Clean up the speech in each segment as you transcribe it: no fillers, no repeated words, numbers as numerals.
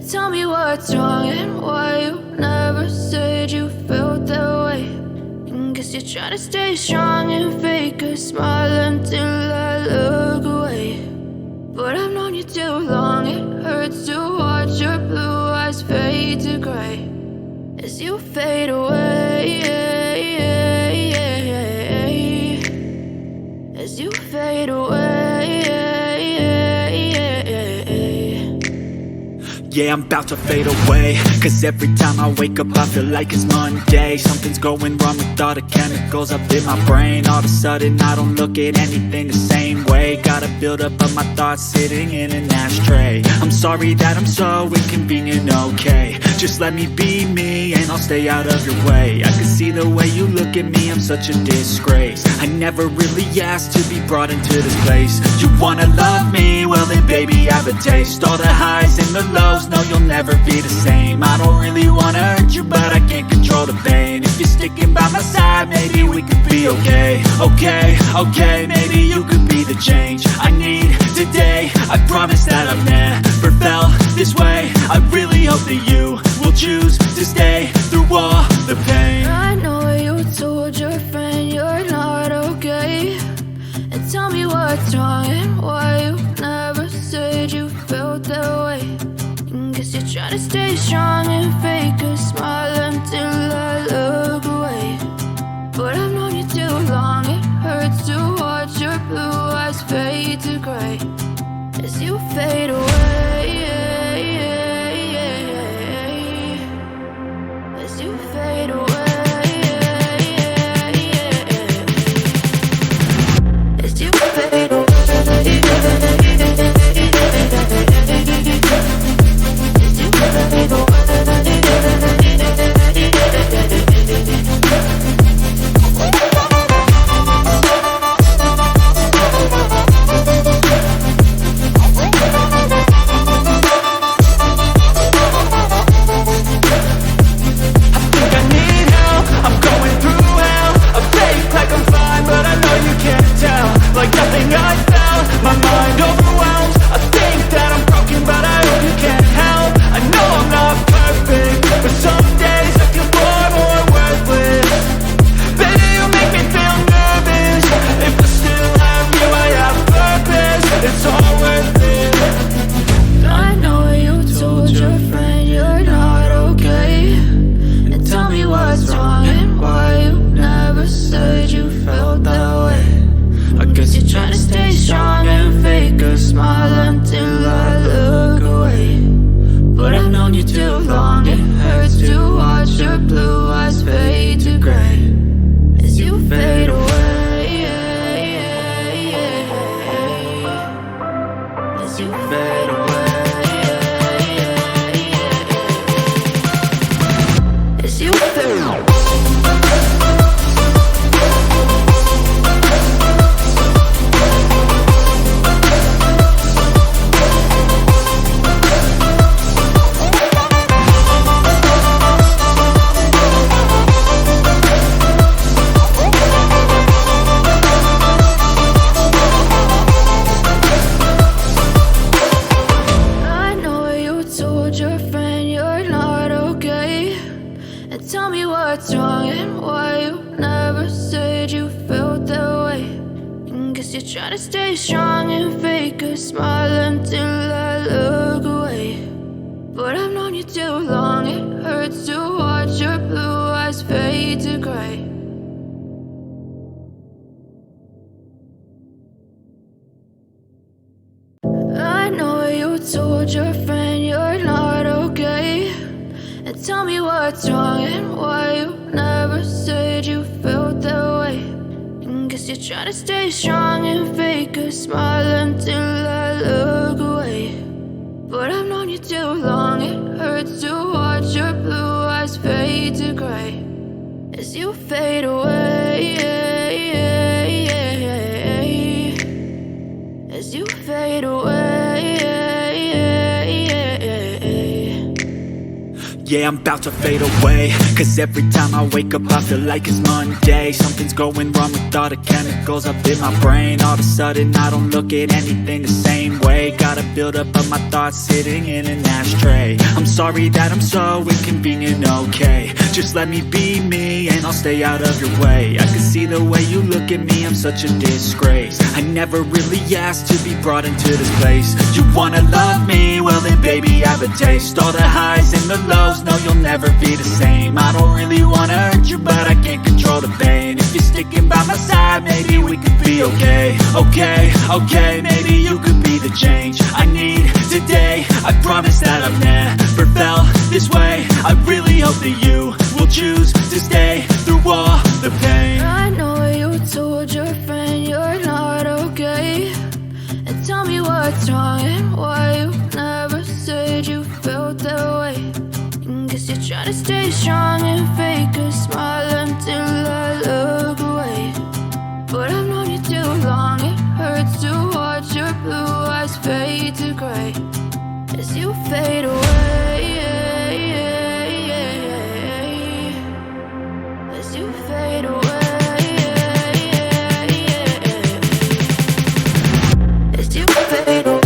Tell me what's wrong and why you never said you felt that way. And guess you're trying to stay strong and fake a smile until I look away. But I've known you too long, it hurts to watch your blue eyes fade to gray as you fade away, as you fade away. Yeah, I'm about to fade away, cause every time I wake up I feel like it's Monday. Something's going wrong with all the chemicals up in my brain. All of a sudden I don't look at anything the same way. Gotta build up of my thoughts sitting in an ashtray. I'm sorry that I'm so inconvenient, okay. Just let me be me and I'll stay out of your way. I can see the way you look at me, I'm such a disgrace. I never really asked to be brought into this place. You wanna love me? Well then baby I have a taste. All the highs and the lows, no you'll never be the same. I don't really wanna hurt you but I can't control the pain. If you're sticking by my side maybe we could be okay. Okay, maybe you could be the change I need today. I promise that I've never felt this way. I really hope that you will choose to stay through all the pain. I know you told your friend you're not okay, and tell me what's wrong and why you never said you felt that way. And guess you're trying to stay strong and fake a smile until I look away. But I've known you too long, it hurts to watch your blue eyes fade to gray as you fade away, as you fade away, as you fade away. Like nothing I felt, my mind overwhelmed. I think that I'm broken, but I hope you can't help. I know I'm not perfect, but some days I feel far more worthless. Baby, you make me feel nervous. If I still have you, I have purpose. It's all worth it. I know you told your friend you're not okay, and tell me what's wrong and why you never said you felt that way. I guess you're trying to stay strong and fake a smile until I look away. But I've known you too long, it hurts to watch your blue eyes fade to gray as you fade away, as you fade away, as you fade away. Tell me what's wrong and why you never said you felt that way. And guess you're trying to stay strong and fake a smile until I look away. But I've known you too long, it hurts to watch your blue eyes fade to gray. I know you told your friend you're not okay, and tell me what's wrong and why you never said you felt that way. And guess you're trying to stay strong and fake a smile until I look away. But I've known you too long, it hurts to watch your blue eyes fade to gray as you fade away, as you fade away. Yeah, I'm about to fade away, cause every time I wake up I feel like it's Monday. Something's going wrong with all the chemicals up in my brain. All of a sudden I don't look at anything the same way. Gotta build up of my thoughts sitting in an ashtray. I'm sorry that I'm so inconvenient, okay. Just let me be me and I'll stay out of your way. I can see the way you look at me, I'm such a disgrace. I never really asked to be brought into this place. You wanna love me? Well then baby I have a taste. All the highs and the lows, no you'll never be the same. I don't really wanna hurt you but I can't control the pain. If you're sticking by my side maybe we could be okay. Okay, maybe you could be the change I need today. I promise that I've never felt this way. I really hope that you will choose to stay through all the pain. I know you told your friend you're not okay, and tell me what's wrong and why you never said you felt that way. Guess you're trying to stay strong and fake a smile until I look away. But I've known you too long, it hurts to watch your blue eyes fade to gray as you fade away. As you fade away. As you fade away.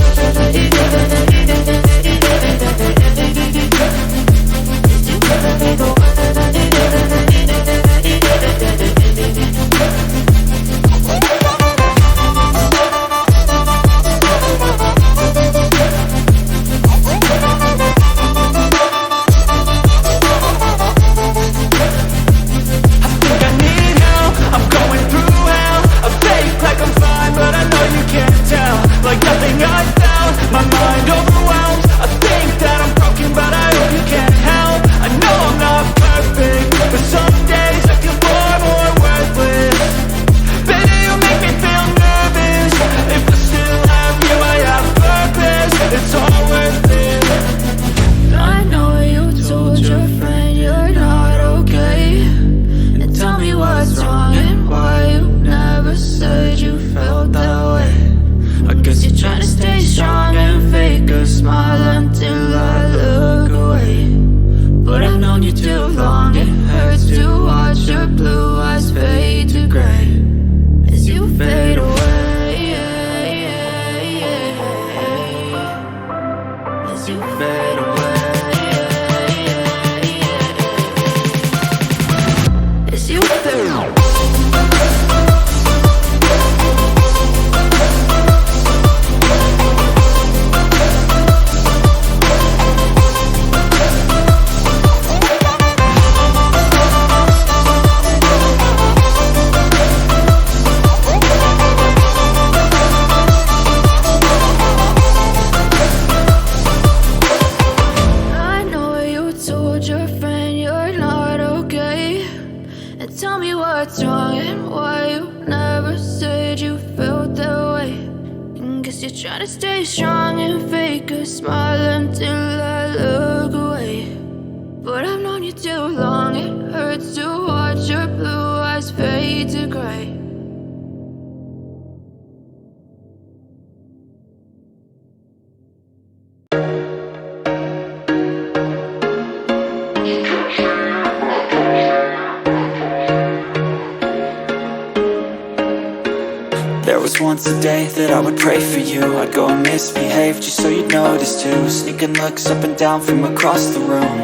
Once a day that I would pray for you. I'd go and misbehave just so you'd notice too. Sneaking looks up and down from across the room.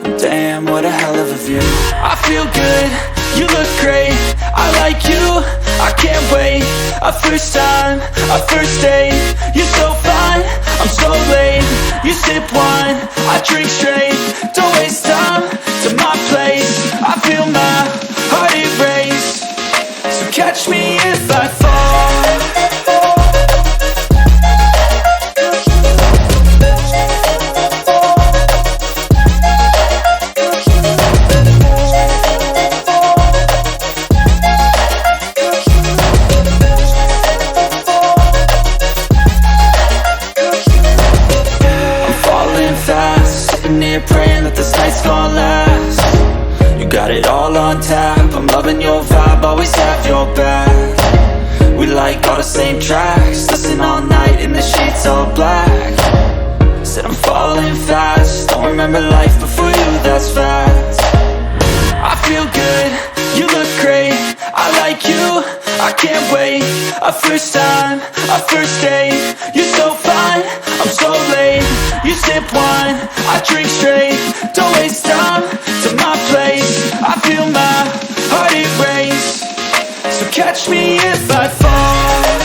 And damn, what a hell of a view. I feel good, you look great, I like you, I can't wait. A first time, a first date. You're so fine, I'm so late. You sip wine, I drink straight. Don't waste time to my place. I feel my heart erase. So catch me if I fall. Praying that this night's gonna last. You got it all on tap, I'm loving your vibe, always have your back. wait. A first time, a first date. You're so fine, I'm so late. You sip wine, I drink straight. Don't waste time to my place. I feel my heart erase. So catch me if I fall.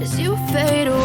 As you fade away,